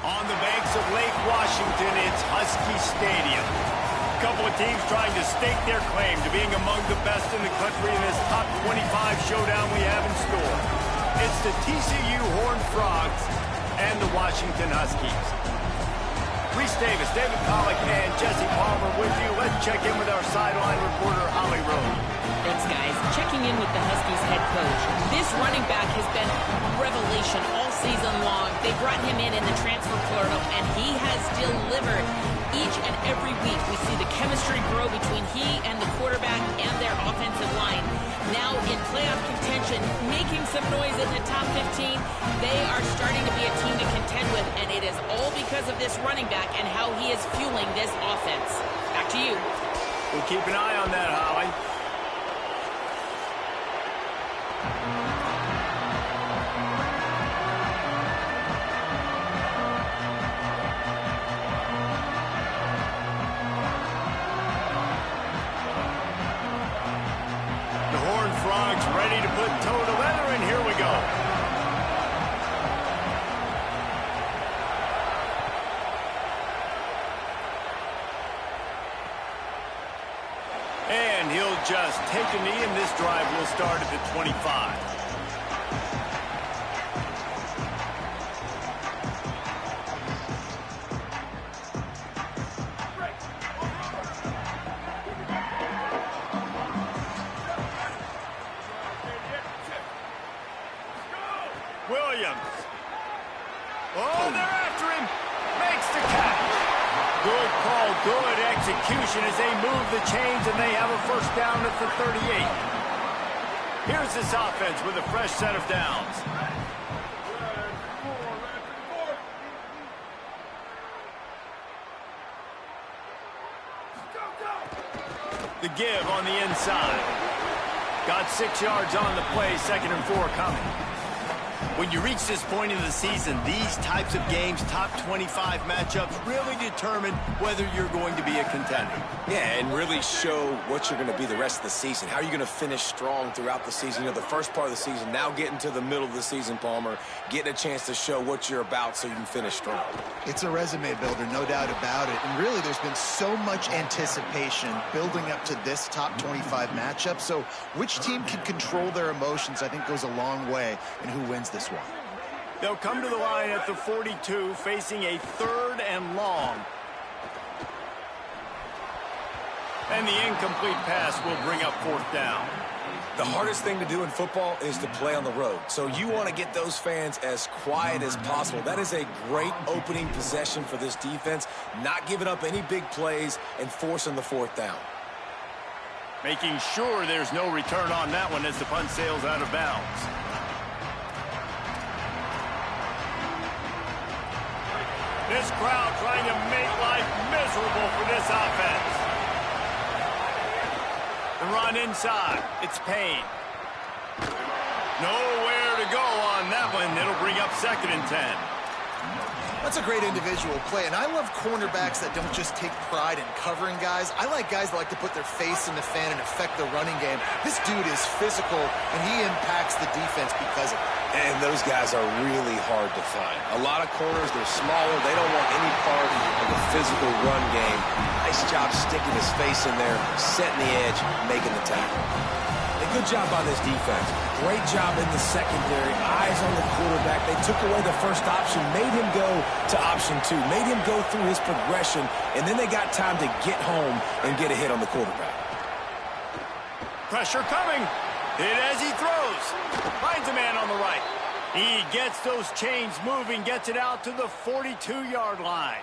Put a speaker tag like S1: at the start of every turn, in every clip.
S1: On the banks of Lake Washington, it's Husky Stadium. A couple of teams trying to stake their claim to being among the best in the country in this top 25 showdown we have in store. It's the TCU Horned Frogs and the Washington Huskies. Reese Davis, David Pollack, and Jesse Palmer with you. Let's check in with our sideline reporter, Holly Rowe.
S2: Thanks, guys. Checking in with the Huskies head coach. This running back has been revelation all season long. They brought him in the transfer portal, and he has delivered. Each and every week, we see the chemistry grow between he and the quarterback and their offensive line. Now in playoff contention, making some noise in the top 15, they are starting to be a team to contend with, and it is all because of this running back and how he is fueling this offense. Back to you.
S1: We'll keep an eye on that, Holly. The Horned Frogs ready to put toe to leather, and here we go. And he'll just take a knee, and this drive will start at the 25. Williams. Oh, they're after him. Makes the catch. Good call, good execution as they move the chains, and they have a first down at the 38. Here's this offense with a fresh set of downs. The give on the inside. Got 6 yards on the play, 2nd and 4 coming. When you reach this point in the season, these types of games, top 25 matchups, really determine whether you're going to be a contender.
S3: Yeah, and really show what you're going to be the rest of the season. How are you going to finish strong throughout the season? You know, the first part of the season, now getting to the middle of the season, Palmer, getting a chance to show what you're about so you can finish strong.
S4: It's a resume builder, no doubt about it. And really, there's been so much anticipation building up to this top 25 matchup. So which team can control their emotions, I think, goes a long way in who wins this one.
S1: They'll come to the line at the 42, facing a 3rd and long. And the incomplete pass will bring up 4th down.
S3: The hardest thing to do in football is to play on the road. So you want to get those fans as quiet as possible. That is a great opening possession for this defense, not giving up any big plays and forcing the 4th down.
S1: Making sure there's no return on that one as the punt sails out of bounds. This crowd trying to make life miserable for this offense. The run inside. It's Payne. Nowhere to go on that one. It'll bring up 2nd and 10.
S4: That's a great individual play, and I love cornerbacks that don't just take pride in covering guys. I like guys that like to put their face in the fan and affect the running game. This dude is physical, and he impacts the defense because of it.
S3: And those guys are really hard to find. A lot of corners, they're smaller. They don't want any part of the physical run game. Nice job sticking his face in there, setting the edge, making the tackle. A good job by this defense. Great job in the secondary. Eyes on the quarterback. They took away the first option, made him go to option 2, made him go through his progression, and then they got time to get home and get a hit on the quarterback.
S1: Pressure coming. Hit as he throws. Finds a man on the right. He gets those chains moving, gets it out to the 42-yard line.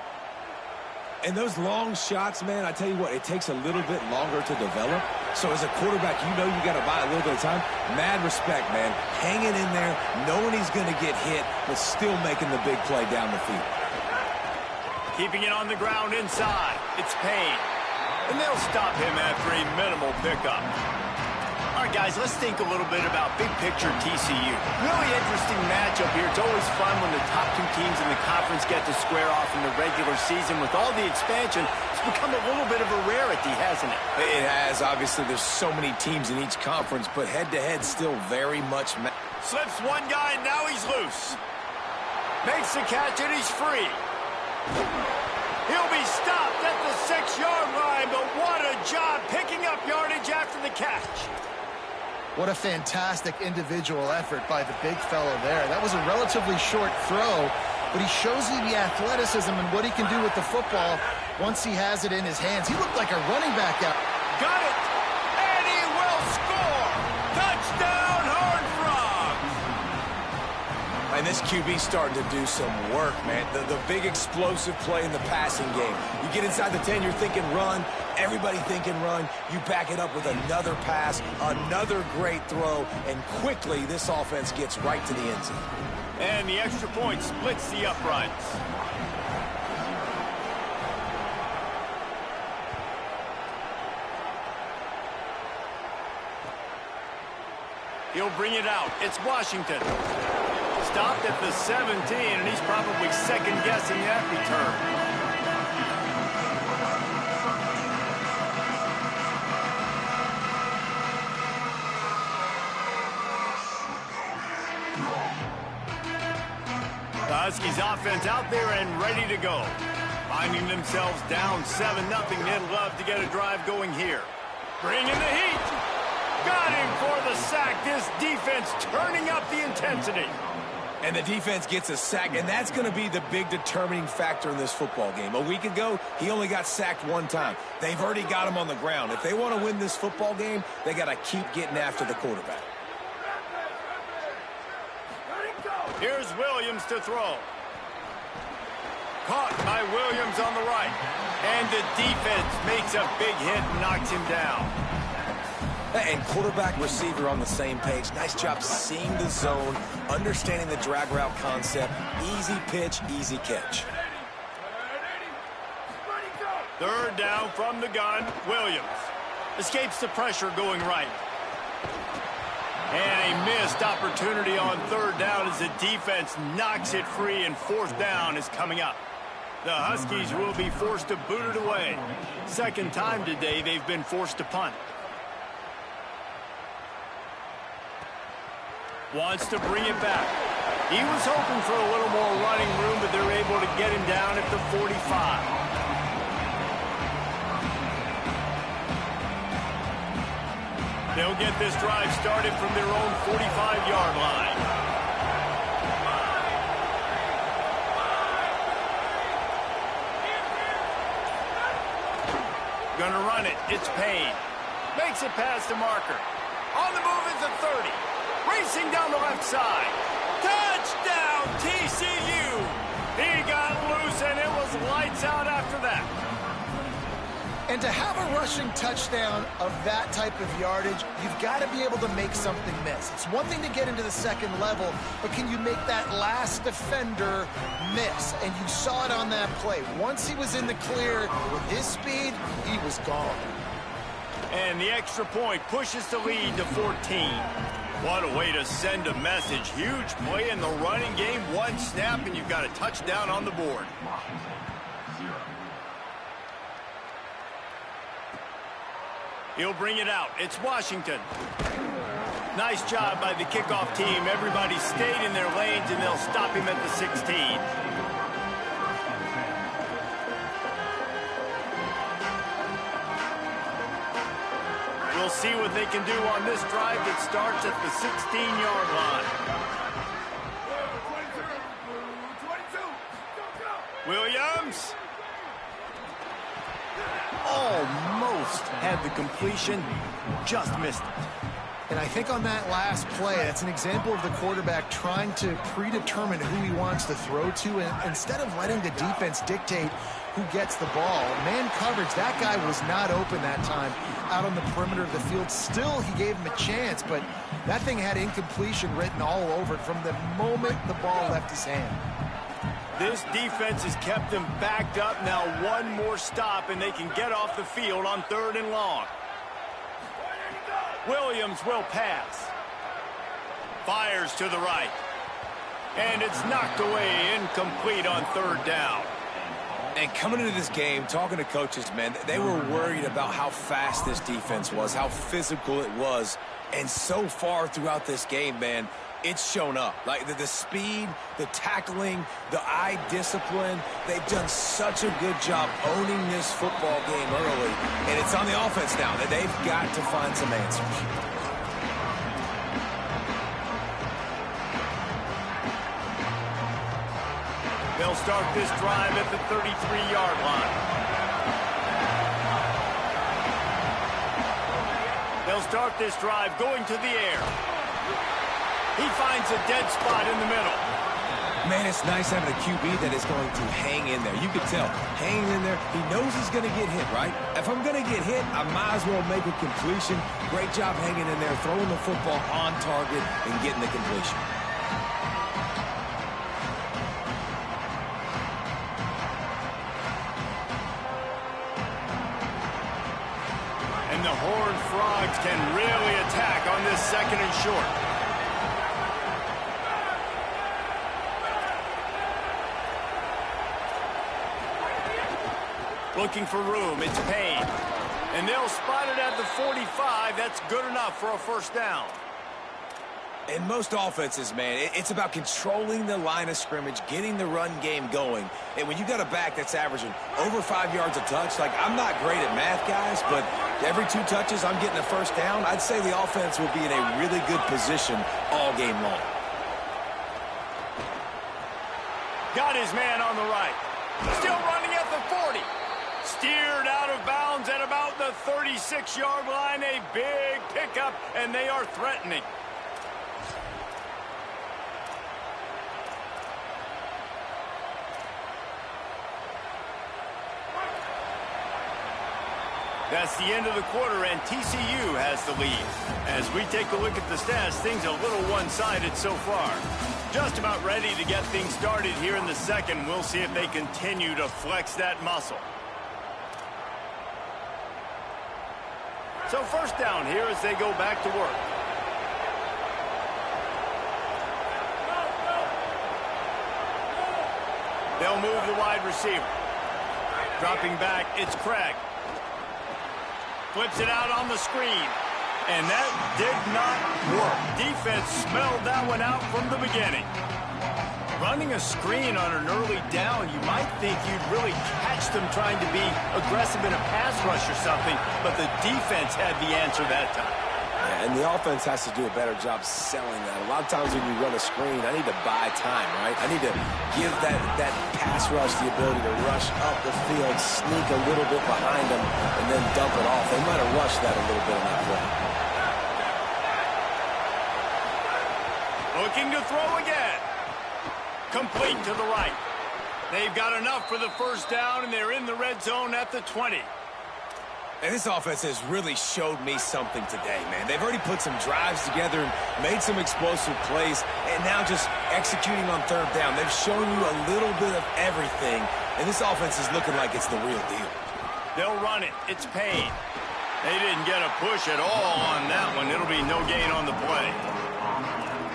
S3: And those long shots, man, I tell you what, it takes a little bit longer to develop. So as a quarterback, you know you got to buy a little bit of time. Mad respect, man. Hanging in there, knowing he's going to get hit, but still making the big play down the field.
S1: Keeping it on the ground inside. It's Payne. And they'll stop him after a minimal pickup. All right, guys, let's think a little bit about big picture TCU. Really interesting matchup here. It's always fun when the top two teams in the conference get to square off in the regular season. With all the expansion, it's become a little bit of a rarity, hasn't it?
S3: It has. Obviously, there's so many teams in each conference, but head-to-head still very much.
S1: Slips one guy, and now he's loose. Makes the catch, and he's free. He'll be stopped at the 6-yard line, but what a job picking up yardage after the catch.
S4: What a fantastic individual effort by the big fellow there. That was a relatively short throw, but he shows you the athleticism and what he can do with the football once he has it in his hands. He looked like a running back out.
S1: Got it, and he will score. Touchdown, Horned Frogs.
S3: And this QB's starting to do some work, man. The big explosive play in the passing game. You get inside the 10, you're thinking run. Everybody thinking run. You back it up with another pass, another great throw, and quickly this offense gets right to the end zone.
S1: And the extra point splits the uprights. He'll bring it out. It's Washington. Stopped at the 17, and he's probably second-guessing that return. The Huskies offense out there and ready to go. Finding themselves down 7-0. They'd love to get a drive going here. Bringing the heat. Got him for the sack. This defense turning up the intensity.
S3: And the defense gets a sack, and that's going to be the big determining factor in this football game. A week ago, he only got sacked one time. They've already got him on the ground. If they want to win this football game, they got to keep getting after the quarterback.
S1: Here's Williams to throw. Caught by Williams on the right. And the defense makes a big hit and knocks him down.
S3: And quarterback receiver on the same page. Nice job seeing the zone, understanding the drag route concept. Easy pitch, easy catch.
S1: Third down from the gun. Williams escapes the pressure going right. And a missed opportunity on third down as the defense knocks it free, and fourth down is coming up. The Huskies will be forced to boot it away. Second time today they've been forced to punt. Wants to bring it back. He was hoping for a little more running room, but they're able to get him down at the 45. They'll get this drive started from their own 45-yard line. Gonna run it. It's Payne. Makes it past the marker. On the move is the 30. Racing down the left side. Touchdown, TCU! He got loose, and it was lights out after that.
S4: And to have a rushing touchdown of that type of yardage, you've got to be able to make something miss. It's one thing to get into the second level, but can you make that last defender miss? And you saw it on that play. Once he was in the clear with his speed, he was gone.
S1: And the extra point pushes the lead to 14. What a way to send a message. Huge play in the running game. One snap, and you've got a touchdown on the board. He'll bring it out. It's Washington. Nice job by the kickoff team. Everybody stayed in their lanes, and they'll stop him at the 16. We'll see what they can do on this drive that starts at the 16-yard line. Williams. Almost had the completion, just missed it.
S4: And I think on that last play, that's an example of the quarterback trying to predetermine who he wants to throw to, and instead of letting the defense dictate who gets the ball. Man coverage, that guy was not open that time out on the perimeter of the field. Still, he gave him a chance, but that thing had incompletion written all over it from the moment the ball left his hand.
S1: This defense has kept them backed up. Now one more stop, and they can get off the field on 3rd and long. Williams will pass. Fires to the right. And it's knocked away, incomplete on 3rd down.
S3: And coming into this game, talking to coaches, man, they were worried about how fast this defense was, how physical it was. And so far throughout this game, man, it's shown up. Like the speed, the tackling, the eye discipline, they've done such a good job owning this football game early. And it's on the offense now that they've got to find some answers.
S1: They'll start this drive at the 33-yard line. They'll start this drive going to the air. He finds a dead spot in the middle.
S3: Man, it's nice having a QB that is going to hang in there. You can tell, hanging in there, he knows he's going to get hit, right? If I'm going to get hit, I might as well make a completion. Great job hanging in there, throwing the football on target and getting the completion.
S1: And the Horned Frogs can really attack on this 2nd and short. Looking for room, it's Payne. And they'll spot it at the 45. That's good enough for a 1st down.
S3: In most offenses, man, it's about controlling the line of scrimmage, getting the run game going. And when you got a back that's averaging over 5 yards a touch, like I'm not great at math, guys, but every 2 touches I'm getting a 1st down, I'd say the offense will be in a really good position all game long.
S1: Got his man on the right. Still running at the 40. Steered out of bounds at about the 36-yard line. A big pickup, and they are threatening. That's the end of the quarter, and TCU has the lead. As we take a look at the stats, things a little one-sided so far. Just about ready to get things started here in the 2nd. We'll see if they continue to flex that muscle. So 1st down here as they go back to work. They'll move the wide receiver. Dropping back, it's Craig. Flips it out on the screen. And that did not work. Defense smelled that one out from the beginning. Running a screen on an early down, you might think you'd really catch them trying to be aggressive in a pass rush or something, but the defense had the answer that time.
S3: Yeah, and the offense has to do a better job selling that. A lot of times when you run a screen, I need to buy time, right? I need to give that pass rush the ability to rush up the field, sneak a little bit behind them, and then dump it off. They might have rushed that a little bit on that play.
S1: Looking to throw again. Complete to the right. They've got enough for the 1st down, and they're in the red zone at the 20.
S3: And this offense has really showed me something today, man. They've already put some drives together and made some explosive plays, and now just executing on 3rd down. They've shown you a little bit of everything, and this offense is looking like it's the real deal.
S1: They'll run it. It's Payne. They didn't get a push at all on that one. It'll be no gain on the play.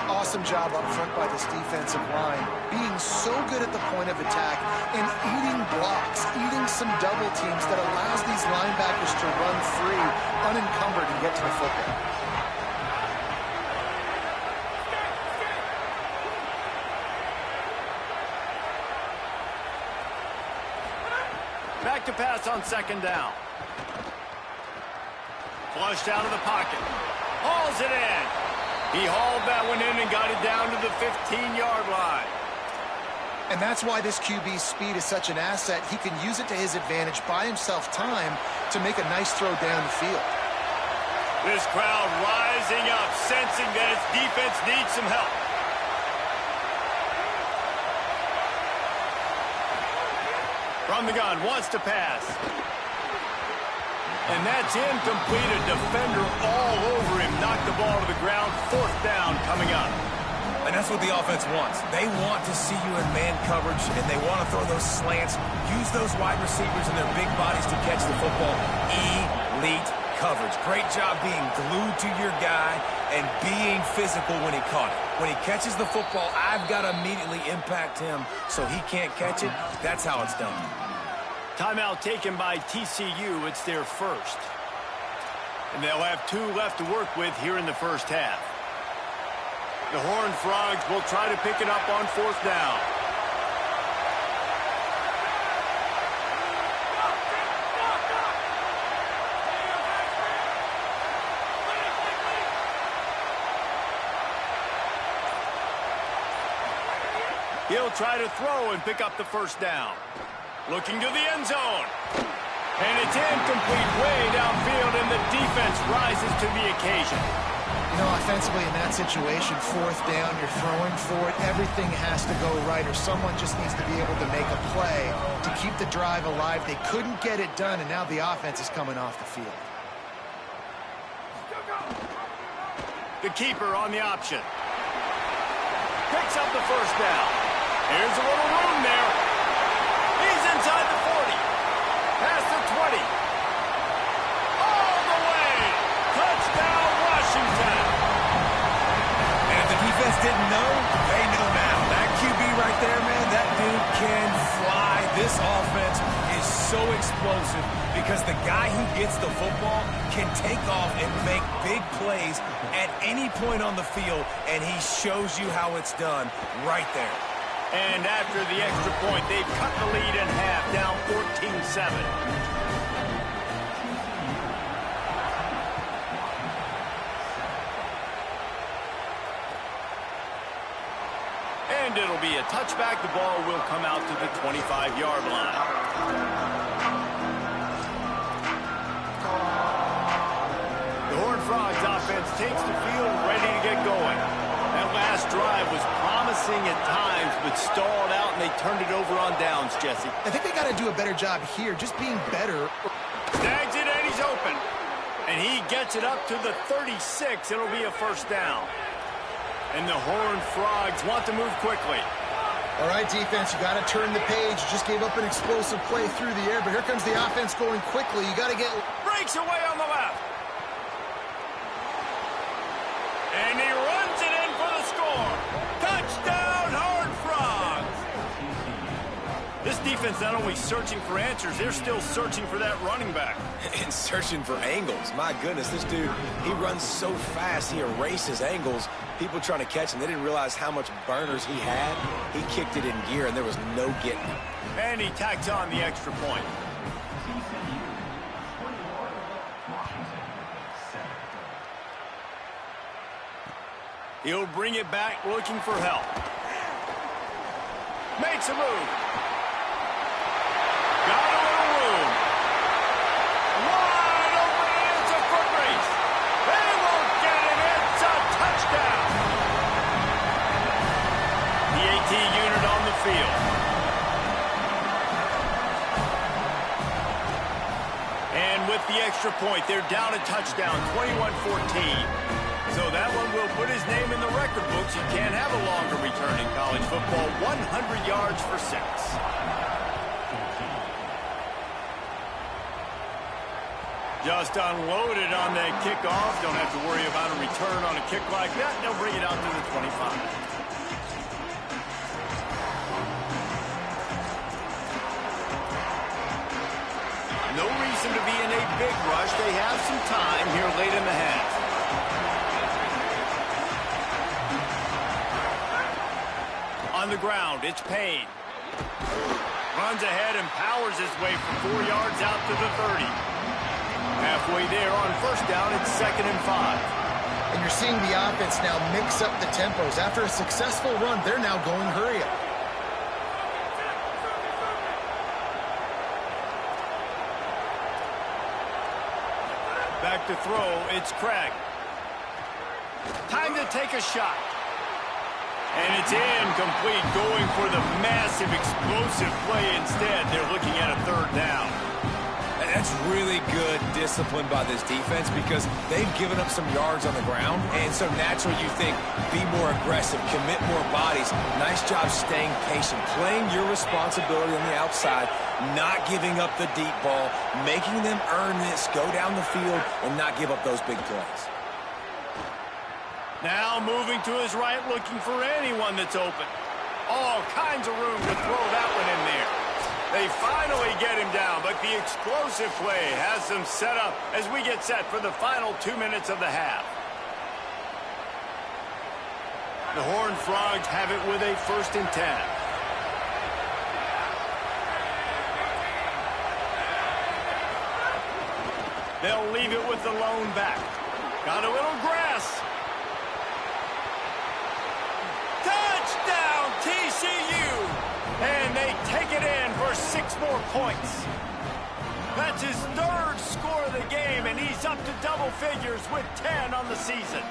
S4: Awesome job up front by this defensive line, being so good at the point of attack and eating blocks, eating some double teams that allows these linebackers to run free, unencumbered, and get to the football.
S1: Back to pass on 2nd down. Flushed out of the pocket. Hauls it in. He hauled that one in and got it down to the 15-yard line.
S4: And that's why this QB's speed is such an asset. He can use it to his advantage, buy himself time to make a nice throw down the field.
S1: This crowd rising up, sensing that its defense needs some help. From the gun, wants to pass. And that's incomplete. A defender all over him. Knocked the ball to the ground. 4th down coming up.
S3: And that's what the offense wants. They want to see you in man coverage, and they want to throw those slants, use those wide receivers and their big bodies to catch the football. Elite coverage. Great job being glued to your guy and being physical when he caught it. When he catches the football, I've got to immediately impact him so he can't catch it. That's how it's done.
S1: Timeout taken by TCU. It's their first. And they'll have 2 left to work with here in the first half. The Horned Frogs will try to pick it up on 4th down. He'll try to throw and pick up the 1st down. Looking to the end zone. And it's incomplete way downfield, and the defense rises to the occasion.
S4: You know, offensively in that situation, 4th down, you're throwing for it. Everything has to go right, or someone just needs to be able to make a play to keep the drive alive. They couldn't get it done, and now the offense is coming off the field.
S1: The keeper on the option. Picks up the 1st down. Here's a little room there. He's inside the 40. Past the 20. All the way. Touchdown, Washington.
S3: And if the defense didn't know, they know now. That QB right there, man, that dude can fly. This offense is so explosive because the guy who gets the football can take off and make big plays at any point on the field, and he shows you how it's done right there.
S1: And after the extra point, they've cut the lead in half, down 14-7. And it'll be a touchback. The ball will come out to the 25-yard line. The Horned Frogs offense takes the field, ready to get going. That last drive was promising at times, but stalled out, and they turned it over on downs, Jesse.
S4: I think they got to do a better job here, just being better.
S1: Snags it, and he's open. And he gets it up to the 36. It'll be a 1st down. And the Horned Frogs want to move quickly.
S4: All right, defense, you got to turn the page. You just gave up an explosive play through the air, but here comes the offense going quickly. You got to get...
S1: Breaks away on the left. And he runs it in for the score. Touchdown, Horned Frogs. This defense not only searching for answers, they're still searching for that running back.
S3: And searching for angles. My goodness, this dude, he runs so fast, he erases angles. People trying to catch him, they didn't realize how much burners he had. He kicked it in gear, and there was no getting it.
S1: And he tacks on the extra point. He'll bring it back, looking for help. Makes a move. Got a little room. Wide open, it's a foot race. They won't get him, it's a touchdown. The AT unit on the field. And with the extra point, they're down a touchdown, 21-14. So that one will put his name in the record books. You can't have a longer return in college football. 100 yards for 6. Just unloaded on that kickoff. Don't have to worry about a return on a kick like that. They'll bring it out to the 25. No reason to be in a big rush. They have some time here late in the half. On the ground, it's Payne. Runs ahead and powers his way for 4 yards out to the 30. Halfway there on 1st down, it's 2nd and 5.
S4: And you're seeing the offense now mix up the tempos. After a successful run, they're now going hurry up.
S1: Back to throw, it's Craig. Time to take a shot. And it's incomplete, going for the massive, explosive play instead. They're looking at a third down.
S3: And that's really good discipline by this defense because they've given up some yards on the ground. And so naturally you think, be more aggressive, commit more bodies. Nice job staying patient, playing your responsibility on the outside, not giving up the deep ball, making them earn this, go down the field, and not give up those big plays.
S1: Now moving to his right, looking for anyone that's open. All kinds of room to throw that one in there. They finally get him down, but the explosive play has them set up as we get set for the final 2 minutes of the half. The Horned Frogs have it with a 1st and 10. They'll leave it with the lone back. Got a little grass. Touchdown, TCU! And they take it in for 6 more points. That's his 3rd score of the game, and he's up to double figures with 10 on the season.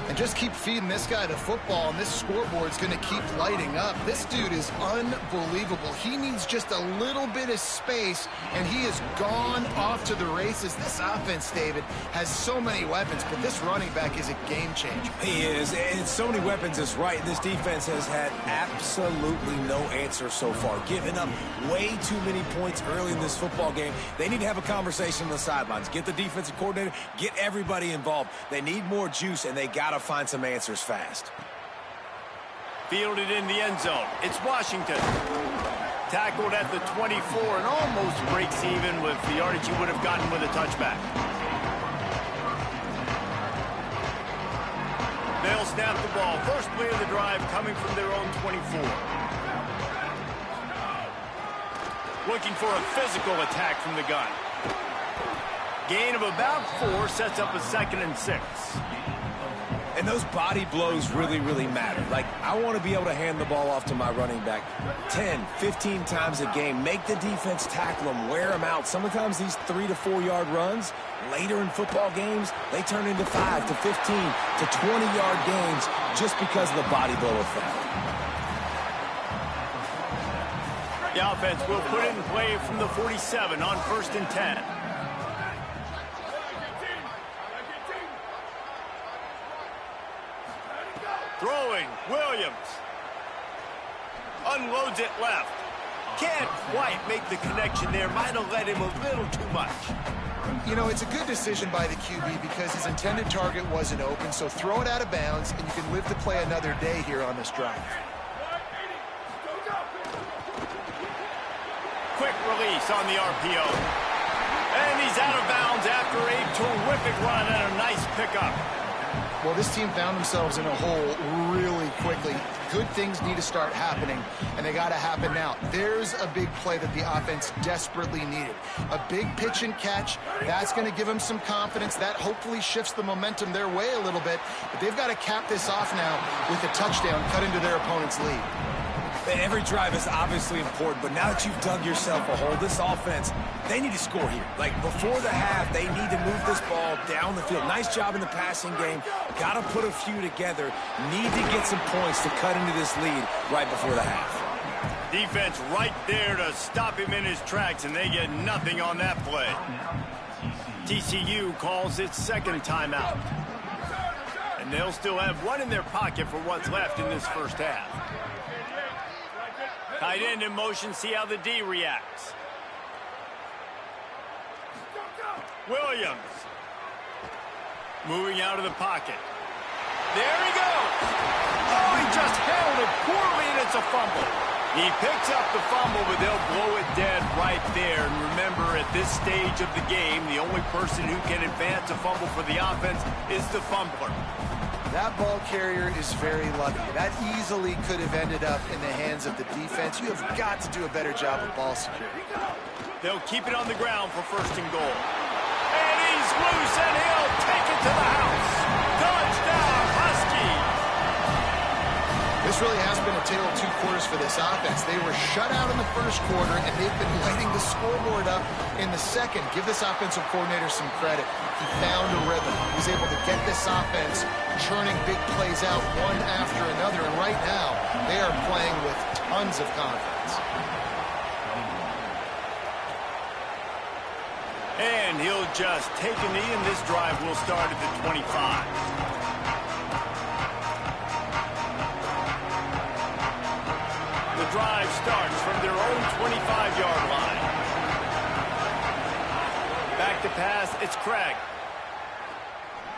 S4: And just keep feeding this guy the football, and this scoreboard's going to keep lighting up. This dude is unbelievable. He needs just a little bit of space, and he has gone off to the races. This offense, David, has so many weapons, but this running back is a game changer.
S3: He is, and so many weapons is right. This defense has had absolutely no answer so far, giving up way too many points early in this football game. They need to have a conversation on the sidelines. Get the defensive coordinator, get everybody involved. They need more juice, and they got to find some answers fast.
S1: Fielded in the end zone. It's Washington. Tackled at the 24 and almost breaks even with the yardage he would have gotten with a touchback. They'll snap the ball. First play of the drive coming from their own 24. Looking for a physical attack from the gun. Gain of about 4 sets up a 2nd and 6.
S3: And those body blows really, really matter. Like, I want to be able to hand the ball off to my running back 10, 15 times a game. Make the defense tackle them, wear them out. Sometimes these 3 to 4 yard runs, later in football games, they turn into 5 to 15 to 20 yard games just because of the body blow effect.
S1: The offense will put it in play from the 47 on 1st and 10. Throwing, Williams. Unloads it left. Can't quite make the connection there. Might have let him a little too much.
S4: You know, it's a good decision by the QB because his intended target wasn't open, so throw it out of bounds, and you can live to play another day here on this drive.
S1: Quick release on the RPO. And he's out of bounds after a terrific run and a nice pickup.
S4: Well, this team found themselves in a hole really quickly. Good things need to start happening, and they got to happen now. There's a big play that the offense desperately needed. A big pitch and catch. That's going to give them some confidence. That hopefully shifts the momentum their way a little bit. But they've got to cap this off now with a touchdown cut into their opponent's lead.
S3: Every drive is obviously important, but now that you've dug yourself a hole, this offense, they need to score here. Like, before the half, they need to move this ball down the field. Nice job in the passing game. Got to put a few together. Need to get some points to cut into this lead right before the half.
S1: Defense right there to stop him in his tracks, and they get nothing on that play. TCU calls its 2nd timeout. And they'll still have one in their pocket for what's left in this first half. Tight end in motion, see how the D reacts. Williams. Moving out of the pocket. There he goes. Oh, he just held it poorly, and it's a fumble. He picks up the fumble, but they'll blow it dead right there. And remember, at this stage of the game, the only person who can advance a fumble for the offense is the fumbler.
S4: That ball carrier is very lucky. That easily could have ended up in the hands of the defense. You have got to do a better job of ball security.
S1: They'll keep it on the ground for 1st and goal. And he's loose, and he'll take it to the house. Touchdown, Huskies!
S4: This really has been a tale of two quarters for this offense. They were shut out in the first quarter, and they've been lighting the scoreboard up in the second. Give this offensive coordinator some credit. He found a rhythm. He was able to get this offense churning big plays out one after another, and right now they are playing with tons of confidence.
S1: And he'll just take a knee, and this drive will start at the 25. The drive starts from their own 25-yard line. Back to pass, it's Craig.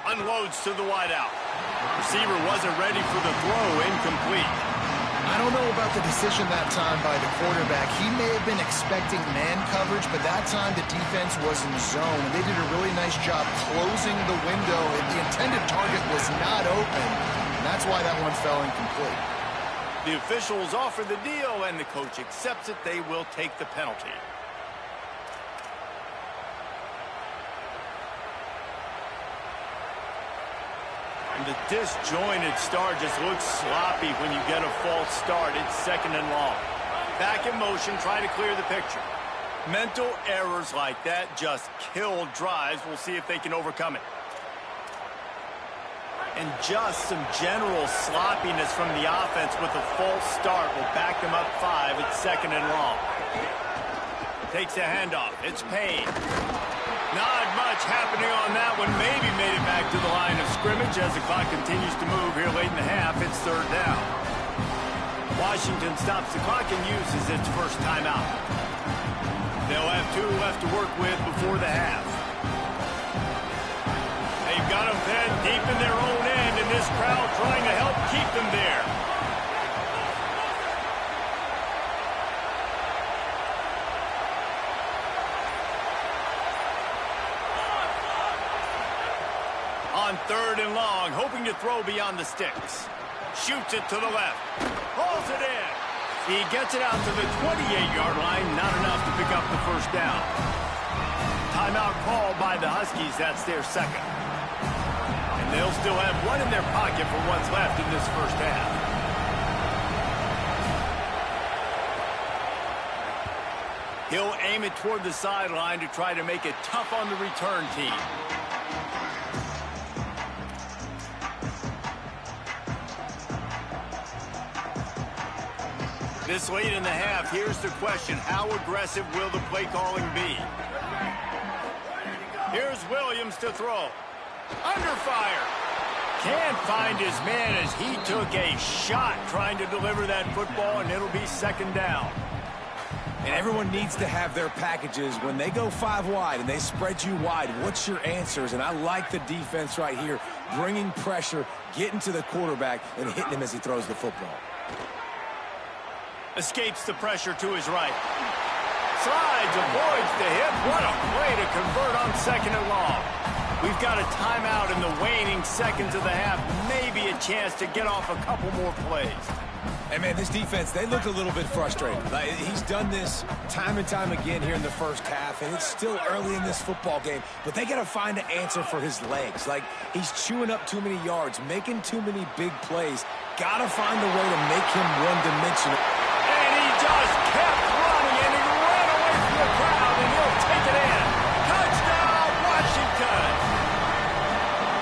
S1: Unloads to the wideout. Receiver wasn't ready for the throw, incomplete.
S4: I don't know about the decision that time by the quarterback. He may have been expecting man coverage, but that time the defense was in zone. And they did a really nice job closing the window, and the intended target was not open. And that's why that one fell incomplete.
S1: The officials offer the deal, and the coach accepts it. They will take the penalty. And the disjointed start just looks sloppy when you get a false start. It's second and long. Back in motion, trying to clear the picture. Mental errors like that just kill drives. We'll see if they can overcome it. And just some general sloppiness from the offense with a false start will back them up 5. It's second and long. Takes a handoff. It's Payne. Not much happening on that one. Maybe made it back to the line of scrimmage as the clock continues to move here late in the half. It's third down. Washington stops the clock and uses its first timeout. They'll have 2 left to work with before the half. They've got them fed deep in their own end, and this crowd trying to help keep them there. On third and long, hoping to throw beyond the sticks. Shoots it to the left. Hauls it in. He gets it out to the 28-yard line. Not enough to pick up the first down. Timeout called by the Huskies. That's their second. And they'll still have one in their pocket for what's left in this first half. He'll aim it toward the sideline to try to make it tough on the return team. This late in the half, here's the question. How aggressive will the play calling be? Here's Williams to throw. Under fire. Can't find his man as he took a shot trying to deliver that football, and it'll be second down.
S3: And everyone needs to have their packages. When they go 5 wide and they spread you wide, what's your answers? And I like the defense right here, bringing pressure, getting to the quarterback, and hitting him as he throws the football.
S1: Escapes the pressure to his right. Slides, avoids the hit. What a play to convert on second and long. We've got a timeout in the waning seconds of the half. Maybe a chance to get off a couple more plays.
S3: Hey, man, this defense, they look a little bit frustrated. He's done this time and time again here in the first half, and it's still early in this football game, but they got to find an answer for his legs. Like, he's chewing up too many yards, making too many big plays. Got to find a way to make him one-dimensional.
S1: And he just kept running, and he ran away from the crowd, and he'll take it in. Touchdown, Washington!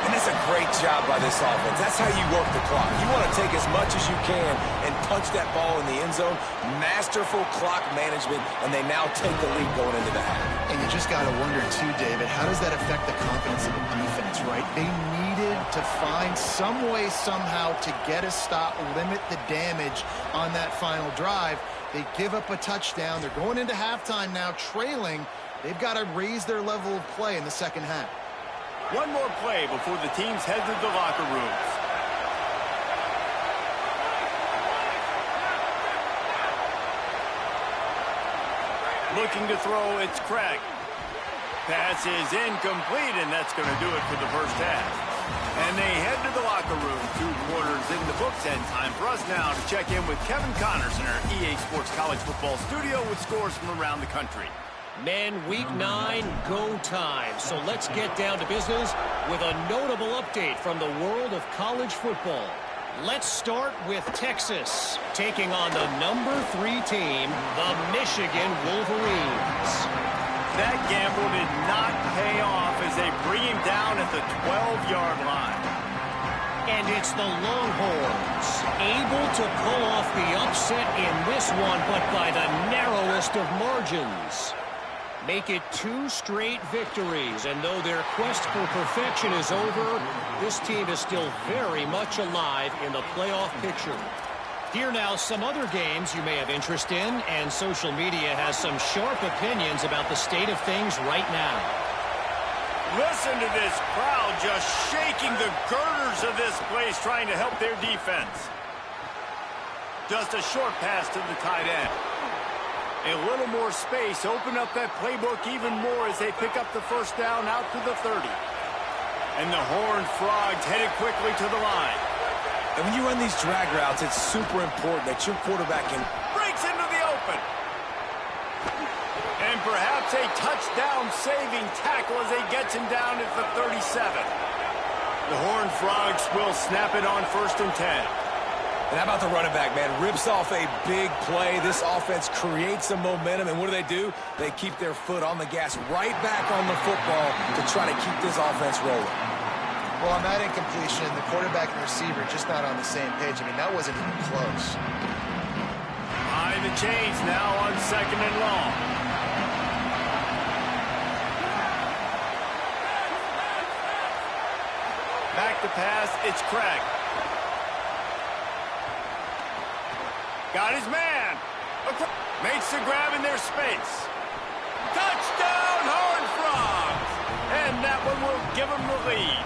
S3: And that's a great job by this offense. That's how you work the clock. You want to take as much as you can and punch that ball in the end zone. Masterful clock management, and they now take the lead going into the half.
S4: And you just got to wonder, too, David, how does that affect the confidence of the defense, right? They needed to find some way, somehow, to get a stop, limit the damage on that final drive. They give up a touchdown. They're going into halftime now, trailing. They've got to raise their level of play in the second half.
S1: One more play before the teams head to the locker rooms. Looking to throw, it's Craig. Pass is incomplete, and that's going to do it for the first half. And they head to the locker room. 2 quarters in the books, and time for us now to check in with Kevin Connors in our EA Sports College Football Studio with scores from around the country.
S5: Men, week 9, go time. So let's get down to business with a notable update from the world of college football. Let's start with Texas, taking on the number 3 team, the Michigan Wolverines.
S1: That gamble did not pay off as they bring him down at the 12-yard line.
S5: And it's the Longhorns, able to pull off the upset in this one, but by the narrowest of margins. Make it 2 straight victories, and though their quest for perfection is over, this team is still very much alive in the playoff picture. Here now, some other games you may have interest in, and social media has some sharp opinions about the state of things right now.
S1: Listen to this crowd just shaking the girders of this place, trying to help their defense. Just a short pass to the tight end. A little more space, open up that playbook even more as they pick up the first down out to the 30. And the Horned Frogs headed quickly to the line.
S3: And when you run these drag routes, it's super important that your quarterback can...
S1: Breaks into the open. And perhaps a touchdown-saving tackle as he gets him down at the 37. The Horned Frogs will snap it on 1st and 10.
S3: And how about the running back, man? Rips off a big play. This offense creates some momentum, and what do? They keep their foot on the gas right back on the football to try to keep this offense rolling.
S4: Well, on that incompletion, the quarterback and receiver just not on the same page. I mean, that wasn't even close.
S1: Behind the chains now on 2nd and long. Back to pass, it's Craig. Got his man. Makes the grab in their space. Touchdown, Horned Frogs! And that one will give them the lead.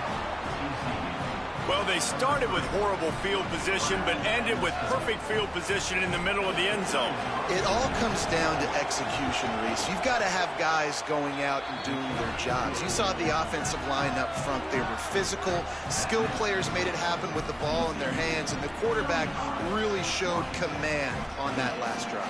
S1: Well, they started with horrible field position, but ended with perfect field position in the middle of the end zone.
S4: It all comes down to execution, Reese. You've got to have guys going out and doing their jobs. You saw the offensive line up front. They were physical. Skilled players made it happen with the ball in their hands, and the quarterback really showed command on that last drive.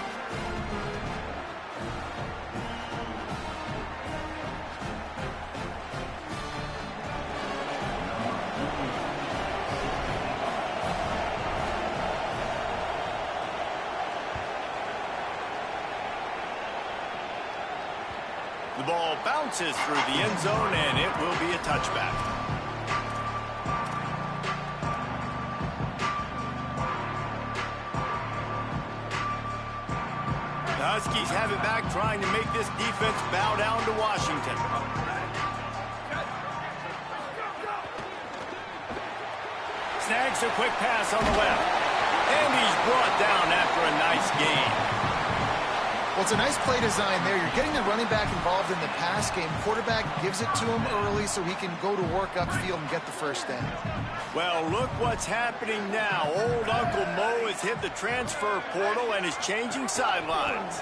S1: The ball bounces through the end zone, and it will be a touchback. The Huskies have it back, trying to make this defense bow down to Washington. Snags a quick pass on the left. And he's brought down after a nice gain.
S4: Well, it's a nice play design there. You're getting the running back involved in the pass game. Quarterback gives it to him early so he can go to work upfield and get the first down.
S1: Well, look what's happening now. Old Uncle Mo has hit the transfer portal and is changing sidelines.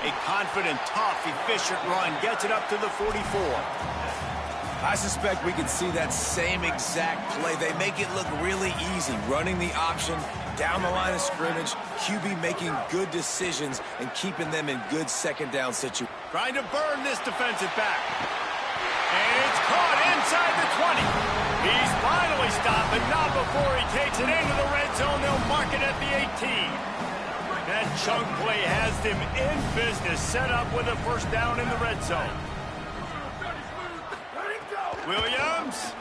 S1: A confident, tough, efficient run gets it up to the 44.
S3: I suspect we can see that same exact play. They make it look really easy, running the option down the line of scrimmage, QB making good decisions and keeping them in good second down situations.
S1: Trying to burn this defensive back. And it's caught inside the 20. He's finally stopped, but not before he takes it into the red zone. They'll mark it at the 18. That chunk play has them in business, set up with a first down in the red zone. Williams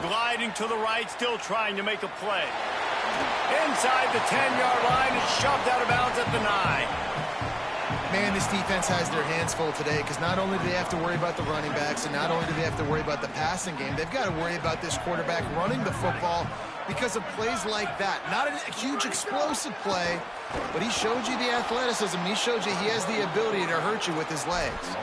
S1: gliding to the right, still trying to make a play. Inside the 10-yard line, it's shoved out of bounds at the 9.
S4: Man, this defense has their hands full today because not only do they have to worry about the running backs and not only do they have to worry about the passing game, they've got to worry about this quarterback running the football because of plays like that. Not a huge explosive play, but he showed you the athleticism. He showed you he has the ability to hurt you with his legs.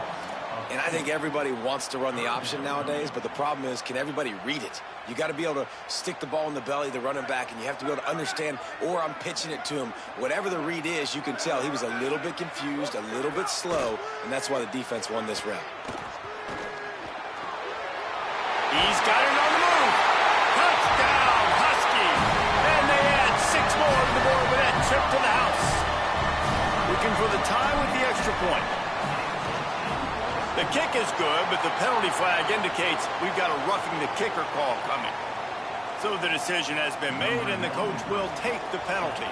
S3: And I think everybody wants to run the option nowadays, but the problem is, can everybody read it? You got to be able to stick the ball in the belly of the running back, and you have to be able to understand, or I'm pitching it to him. Whatever the read is, you can tell he was a little bit confused, a little bit slow, and that's why the defense won this round.
S1: He's got it on the move. Touchdown, Huskies. And they add 6 more to the board with that trip to the house. Looking for the tie with the extra point. The kick is good, but the penalty flag indicates we've got a roughing the kicker call coming. So the decision has been made, and the coach will take the penalty.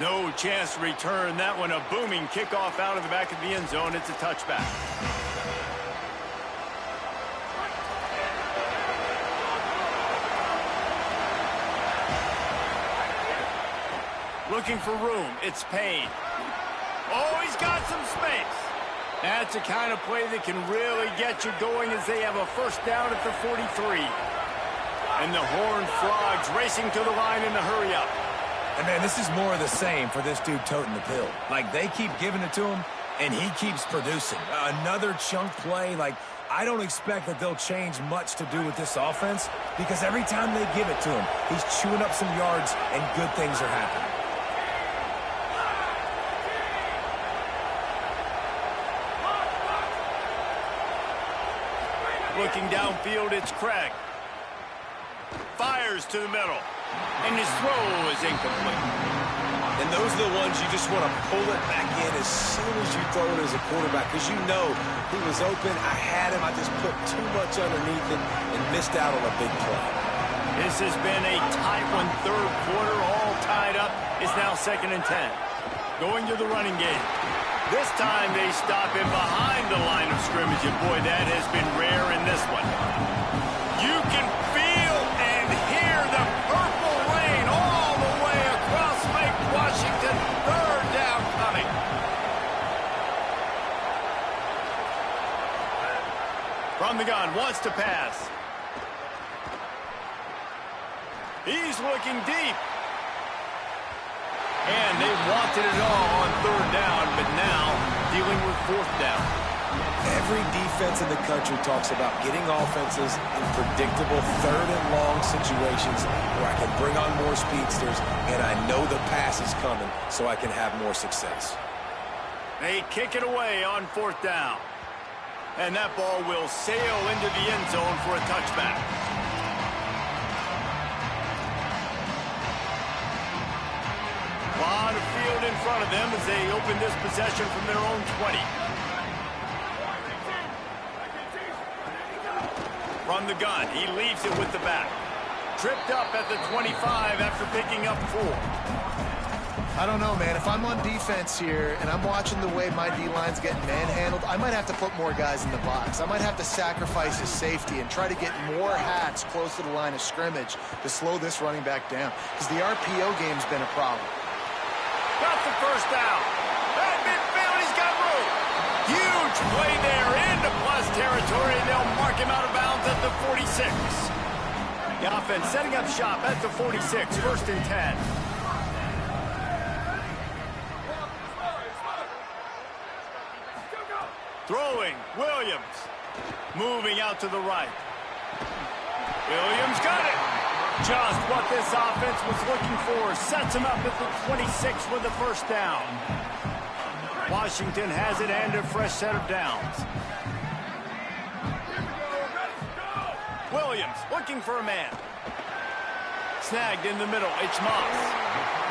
S1: No chance to return that one. A booming kickoff out of the back of the end zone. It's a touchback. Looking for room. It's Payne. Oh, he's got some space. That's the kind of play that can really get you going as they have a first down at the 43. And the Horned Frogs racing to the line in a hurry up.
S3: And, man, this is more of the same for this dude toting the pill. Like, they keep giving it to him, and he keeps producing. Another chunk play. Like, I don't expect that they'll change much to do with this offense because every time they give it to him, he's chewing up some yards, and good things are happening.
S1: Looking downfield, it's Craig. Fires to the middle. And his throw is incomplete.
S3: And those are the ones you just want to pull it back in as soon as you throw it as a quarterback because you know he was open. I had him. I just put too much underneath it and missed out on a big play.
S1: This has been a tight one. Third quarter, all tied up. It's now 2nd and 10. Going to the running game. This time they stop him behind the line of scrimmage. And, boy, that has been rare in this one. You can feel and hear the purple rain all the way across Lake Washington. Third down coming. From the gun, wants to pass. He's looking deep. And they wanted it all on 3rd down, but now dealing with 4th down.
S3: Every defense in the country talks about getting offenses in predictable 3rd and long situations where I can bring on more speedsters and I know the pass is coming so I can have more success.
S1: They kick it away on 4th down. And that ball will sail into the end zone for a touchback. A lot of field in front of them as they open this possession from their own 20. From the gun, he leaves it with the back. Tripped up at the 25 after picking up 4.
S4: I don't know, man. If I'm on defense here and I'm watching the way my D-line's getting manhandled, I might have to put more guys in the box. I might have to sacrifice his safety and try to get more hats close to the line of scrimmage to slow this running back down because the RPO game's been a problem.
S1: Got the first down. At midfield, he's got room. Huge play there into plus territory, and they'll mark him out of bounds at the 46. The offense setting up shop at the 46, 1st and 10. Throwing, Williams. Moving out to the right. Williams got it. Just what this offense was looking for. Sets him up at the 26 with the first down. Washington has it and a fresh set of downs. Williams looking for a man. Snagged in the middle. It's Moss.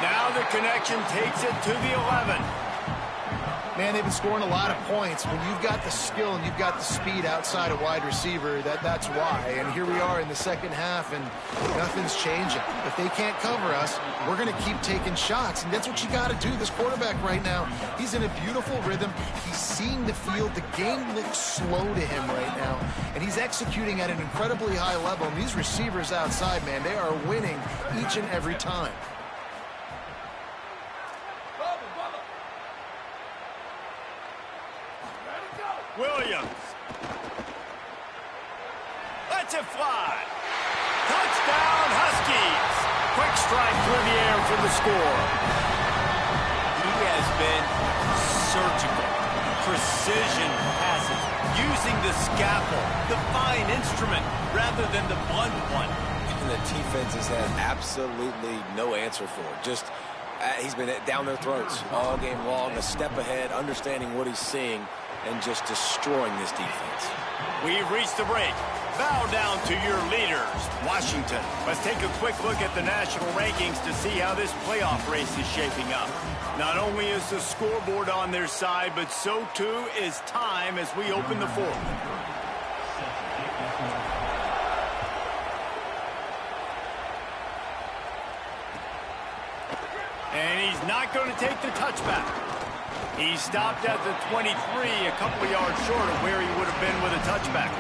S1: Now the connection takes it to the 11.
S4: Man, they've been scoring a lot of points. When you've got the skill and you've got the speed outside a wide receiver, that's why. And here we are in the second half, and nothing's changing. If they can't cover us, we're going to keep taking shots, and that's what you got to do. This quarterback right now, he's in a beautiful rhythm. He's seeing the field. The game looks slow to him right now, and he's executing at an incredibly high level. And these receivers outside, man, they are winning each and every time.
S1: Williams. Lets it fly. Touchdown, Huskies. Quick strike through the air for the score. He has been surgical. Precision passes. Using the scalpel, the fine instrument, rather than the blunt one.
S3: And the defense has had absolutely no answer for it. Just, he's been down their throats all game long, a step ahead, understanding what he's seeing, and just destroying this defense.
S1: We've reached the break. Bow down to your leaders, Washington. Let's take a quick look at the national rankings to see how this playoff race is shaping up. Not only is the scoreboard on their side, but so too is time as we open the fourth. And he's not going to take the touchback. He stopped at the 23, a couple of yards short of where he would have been with a touchback.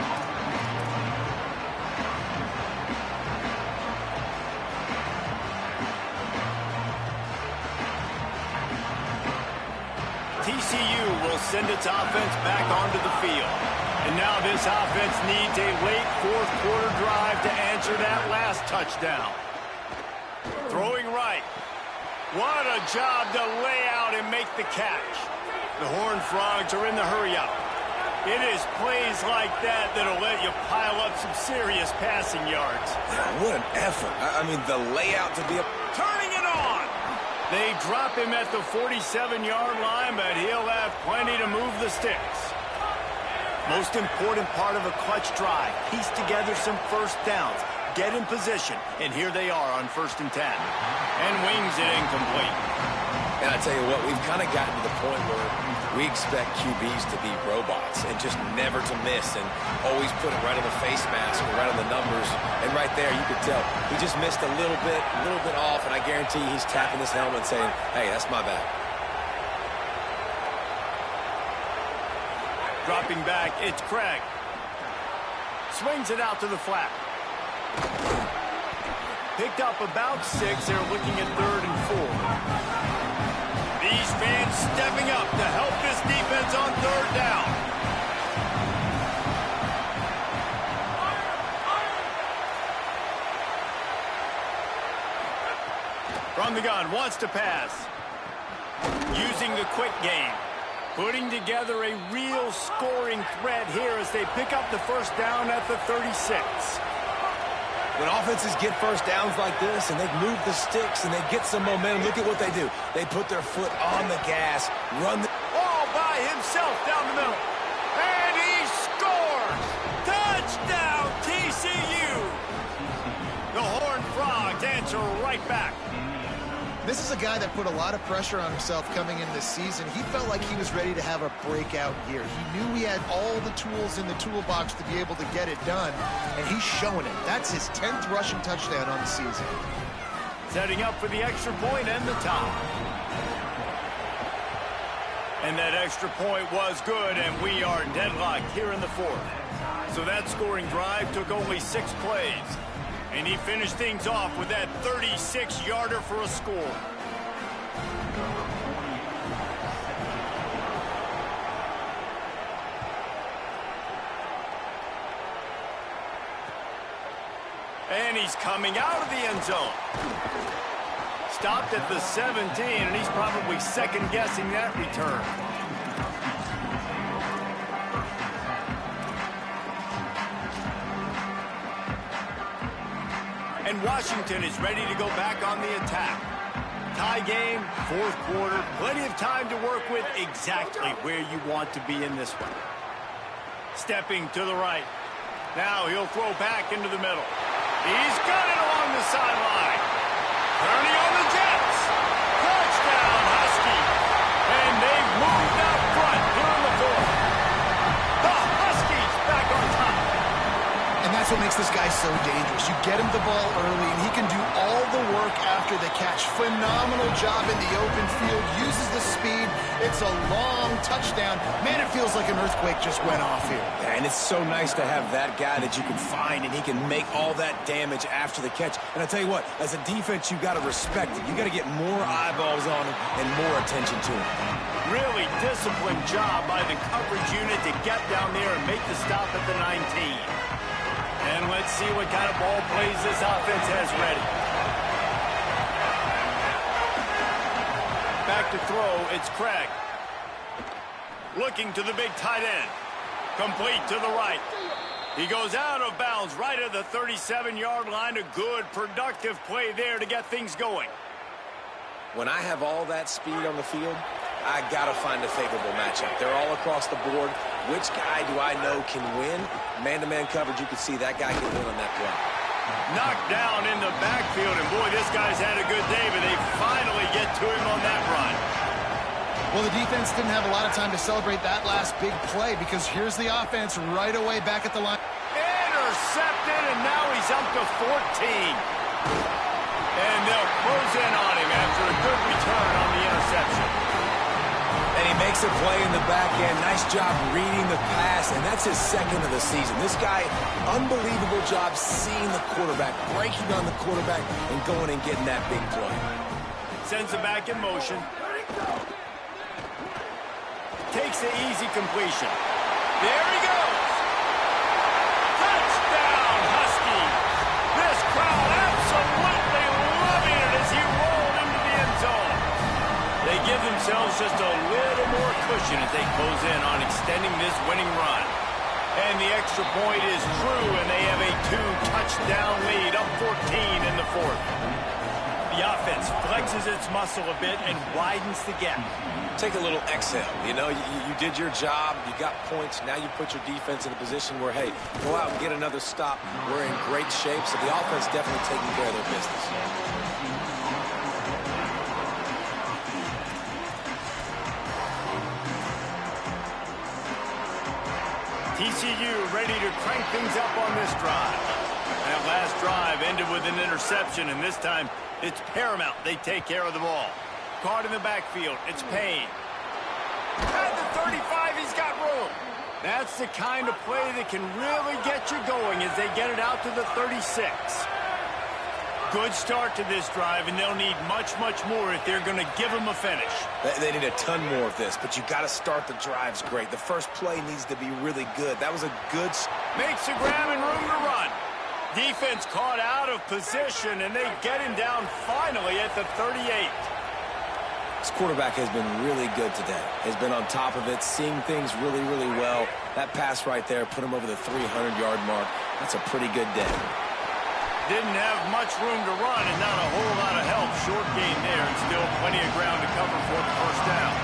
S1: TCU will send its offense back onto the field. And now this offense needs a late fourth quarter drive to answer that last touchdown. Throwing right. What a job to lay out and make the catch. The Horned Frogs are in the hurry-up. It is plays like that that'll let you pile up some serious passing yards.
S3: Yeah, what an effort. I mean, the layout to be
S1: Turning it on. They drop him at the 47-yard line, but he'll have plenty to move the sticks. Most important part of a clutch drive. Piece together some first downs. Get in position, and here they are on 1st and 10. And wings it incomplete.
S3: And I tell you what, we've kind of gotten to the point where we expect QBs to be robots and just never to miss and always put it right in the face mask or right on the numbers. And right there, you could tell he just missed a little bit off, and I guarantee he's tapping his helmet saying, hey, that's my bad.
S1: Dropping back, it's Craig. Swings it out to the flat. Picked up about 6. They're looking at 3rd and 4. These fans stepping up to help this defense on 3rd down. From the gun, wants to pass. Using the quick game. Putting together a real scoring threat here as they pick up the first down at the 36.
S3: When offenses get first downs like this and they move the sticks and they get some momentum, look at what they do. They put their foot on the gas, run the...
S1: All by himself down the middle. And he scores! Touchdown, TCU! The Horned Frogs answer right back.
S4: This is a guy that put a lot of pressure on himself coming into this season. He felt like he was ready to have a breakout year. He knew he had all the tools in the toolbox to be able to get it done, and he's showing it. That's his 10th rushing touchdown on the season.
S1: Setting up for the extra point and the tie. And that extra point was good, and we are deadlocked here in the fourth. So that scoring drive took only 6 plays. And he finished things off with that 36-yarder for a score. And he's coming out of the end zone. Stopped at the 17, and he's probably second-guessing that return. And Washington is ready to go back on the attack. Tie game, fourth quarter, plenty of time to work with, exactly where you want to be in this one. Stepping to the right. Now he'll throw back into the middle. He's got it along the sideline. Turning on the Jets. Touchdown, Huskies. And they've moved out front here in the fourth. The Huskies back on top.
S4: And that's what makes this guy so dangerous. You get him the ball early, and he can do all the work after the catch. Phenomenal job in the open field. Uses the speed. It's a long touchdown. Man, it feels like an earthquake just went off here.
S3: Yeah, and it's so nice to have that guy that you can find, and he can make all that damage after the catch. And I tell you what, as a defense, you got to respect it. You got to get more eyeballs on him and more attention to him.
S1: Really disciplined job by the coverage unit to get down there and make the stop at the 19. And let's see what kind of ball plays this offense has ready. Back to throw, it's Craig. Looking to the big tight end. Complete to the right. He goes out of bounds right at the 37-yard line. A good, productive play there to get things going.
S3: When I have all that speed on the field, I got to find a favorable matchup. They're all across the board. which guy do I know can win? Man-to-man coverage, you can see that guy can win on that play.
S1: Knocked down in the backfield, and boy, this guy's had a good day, but they finally get to him on that run.
S4: Well, the defense didn't have a lot of time to celebrate that last big play because here's the offense right away back at the line.
S1: Intercepted, and now he's up to 14. And they'll close in on him after a good return on the interception.
S3: And he makes a play in the back end. Nice job reading the pass, and that's his second of the season. This guy, unbelievable job seeing the quarterback, breaking on the quarterback, and going and getting that big play.
S1: Sends it back in motion. Takes the easy completion. There he goes. Touchdown, Huskies. This crowd absolutely loving it as he rolled into the end zone. They give themselves just a little more cushion as they close in on extending this winning run. And the extra point is true, and they have a 2-touchdown lead, up 14 in the fourth. The offense flexes its muscle a bit and widens the gap.
S3: Take a little exhale. You know, you did your job. You got points. Now you put your defense in a position where, hey, go out and get another stop. We're in great shape, so the offense definitely taking care of their business.
S1: TCU ready to crank things up on this drive. That last drive ended with an interception, and this time it's paramount they take care of the ball. Caught in the backfield, it's Payne. At the 35, he's got room. That's the kind of play that can really get you going as they get it out to the 36. Good start to this drive, and they'll need much, much more if they're going to give them a finish.
S3: They need a ton more of this, but you got to start the drives great. The first play needs to be really good. That was a good...
S1: Makes a grab and room to run. Defense caught out of position, and they get him down finally at the 38.
S3: This quarterback has been really good today. Has been on top of it, seeing things really, really well. That pass right there put him over the 300-yard mark. That's a pretty good day.
S1: Didn't have much room to run and not a whole lot of help. Short gain there and still plenty of ground to cover for the first down.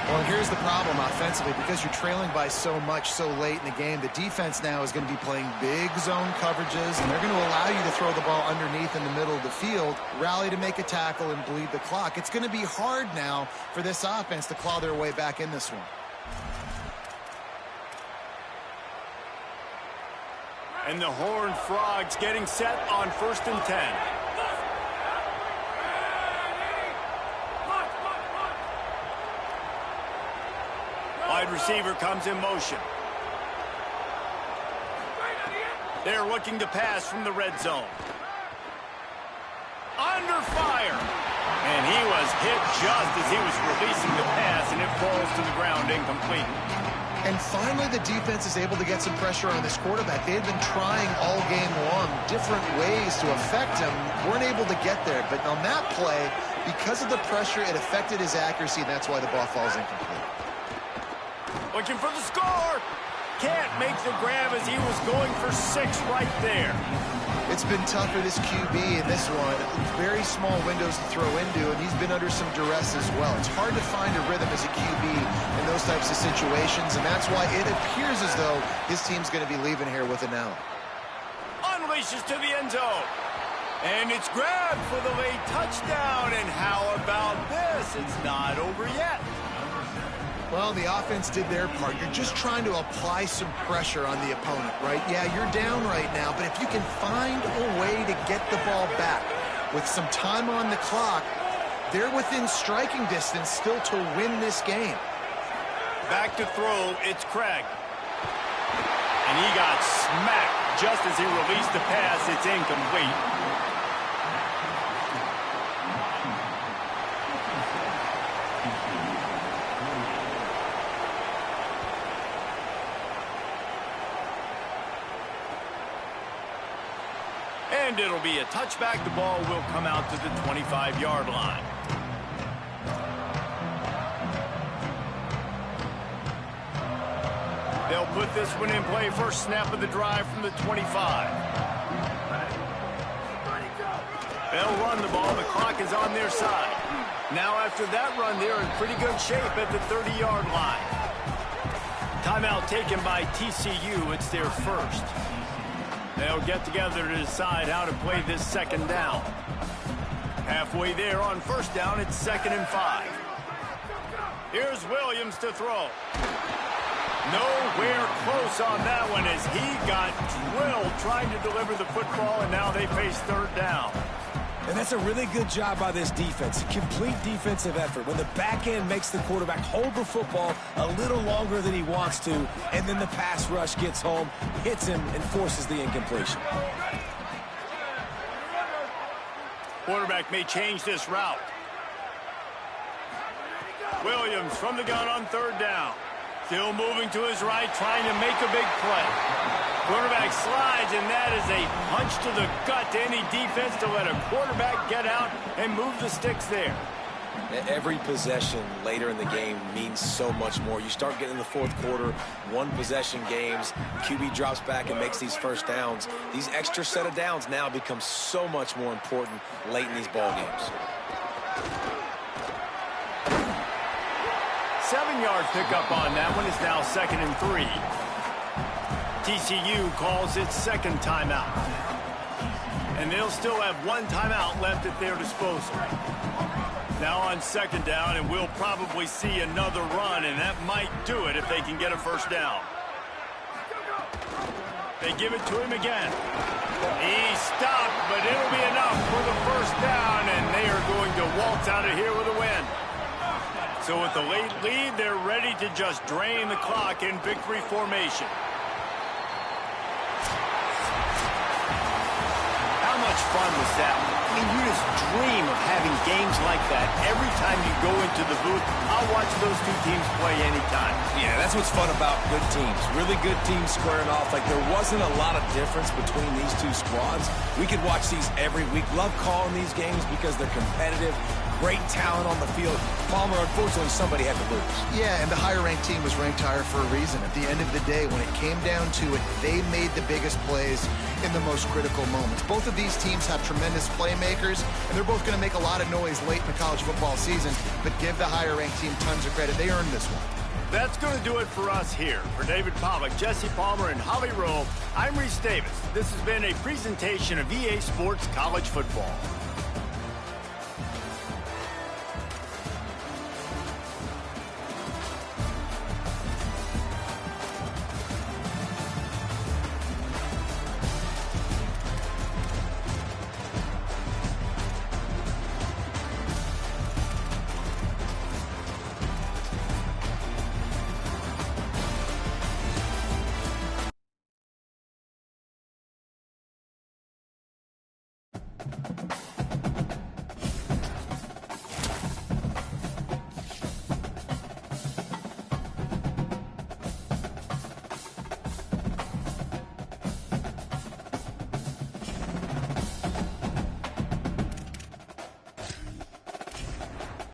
S4: Well, here's the problem offensively. Because you're trailing by so much so late in the game, the defense now is going to be playing big zone coverages, and they're going to allow you to throw the ball underneath in the middle of the field, rally to make a tackle, and bleed the clock. It's going to be hard now for this offense to claw their way back in this one.
S1: And the Horned Frogs getting set on 1st and 10. Wide receiver comes in motion. They're looking to pass from the red zone. Under fire. And he was hit just as he was releasing the pass, and it falls to the ground incomplete.
S4: And finally, the defense is able to get some pressure on this quarterback. They had been trying all game long different ways to affect him. Weren't able to get there. But on that play, because of the pressure, it affected his accuracy, and that's why the ball falls incomplete.
S1: Looking for the score. Can't make the grab as he was going for 6 right there.
S4: It's been tough for this QB in this one. Very small windows to throw into, and he's been under some duress as well. It's hard to find a rhythm as a QB in those types of situations, and that's why it appears as though his team's going to be leaving here with an L.
S1: Unleashes to the end zone. And it's grabbed for the late touchdown. And how about this? It's not over yet.
S4: Well, the offense did their part. You're just trying to apply some pressure on the opponent, right? Yeah, you're down right now, but if you can find a way to get the ball back with some time on the clock, they're within striking distance still to win this game.
S1: Back to throw, it's Craig. And he got smacked just as he released the pass. It's incomplete. And it'll be a touchback. The ball will come out to the 25-yard line. They'll put this one in play. First snap of the drive from the 25. They'll run the ball. The clock is on their side. Now after that run, they're in pretty good shape at the 30-yard line. Timeout taken by TCU. It's their first. They'll get together to decide how to play this second down. Halfway there on first down, it's 2nd and 5. Here's Williams to throw. Nowhere close on that one as he got drilled trying to deliver the football, and now they face 3rd down.
S3: And that's a really good job by this defense. Complete defensive effort. When the back end makes the quarterback hold the football a little longer than he wants to, and then the pass rush gets home, hits him, and forces the incompletion.
S1: Quarterback may change this route. Williams from the gun on 3rd down. Still moving to his right, trying to make a big play. Quarterback slides, and that is a punch to the gut to any defense to let a quarterback get out and move the sticks there.
S3: Every possession later in the game means so much more. You start getting in the 4th quarter, one-possession games, QB drops back and makes these first downs. These extra set of downs now become so much more important late in these ball games.
S1: 7-yard pickup on that one. Is now 2nd and 3. TCU calls its 2nd timeout. And they'll still have 1 timeout left at their disposal. Now on 2nd down, and we'll probably see another run, and that might do it if they can get a first down. They give it to him again. He stopped, but it'll be enough for the first down, and they are going to waltz out of here with a win. So with the late lead, they're ready to just drain the clock in victory formation. How much fun was that? I mean, you just dream of having games like that every time you go into the booth. I'll watch those two teams play anytime.
S3: Yeah, that's what's fun about good teams. Really good teams squaring off. Like, there wasn't a lot of difference between these two squads. We could watch these every week. Love calling these games because they're competitive. Great talent on the field. Palmer, unfortunately, somebody had to lose.
S4: Yeah, and the higher-ranked team was ranked higher for a reason. At the end of the day, when it came down to it, they made the biggest plays in the most critical moments. Both of these teams have tremendous playmakers, and they're both going to make a lot of noise late in the college football season, but give the higher-ranked team tons of credit. They earned this one.
S1: That's going to do it for us here. For David Pollack, Jesse Palmer, and Holly Rowe, I'm Reese Davis. This has been a presentation of EA Sports College Football.